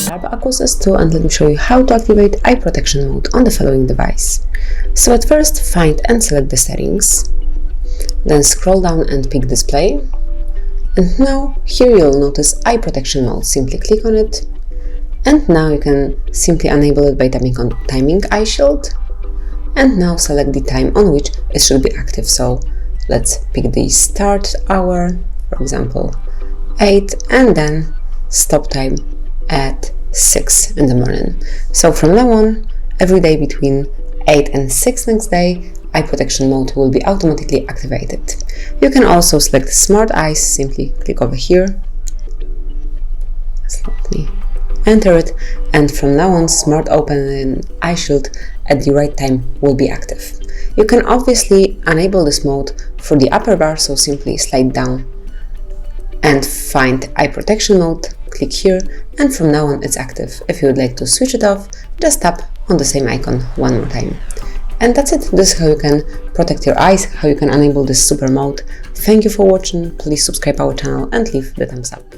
SHARP Aquos S2 and let me show you how to activate eye protection mode on the following device. So at first find and select the settings, then scroll down and pick display, and now here you'll notice eye protection mode. Simply click on it, and now you can simply enable it by tapping on timing eye shield, and now select the time on which it should be active. So let's pick the start hour, for example 8, and then stop time at 6 in the morning. So from now on, every day between 8 and 6 next day, eye protection mode will be automatically activated. You can also select smart eyes, simply click over here, let me enter it, and from now on smart open eye shield at the right time will be active. You can obviously enable this mode for the upper bar, so simply slide down and find eye protection mode, click here, and from now on it's active. If you would like to switch it off, just tap on the same icon one more time. And that's it. This is how you can protect your eyes, how you can enable this super mode. Thank you for watching. Please subscribe our channel and leave the thumbs up.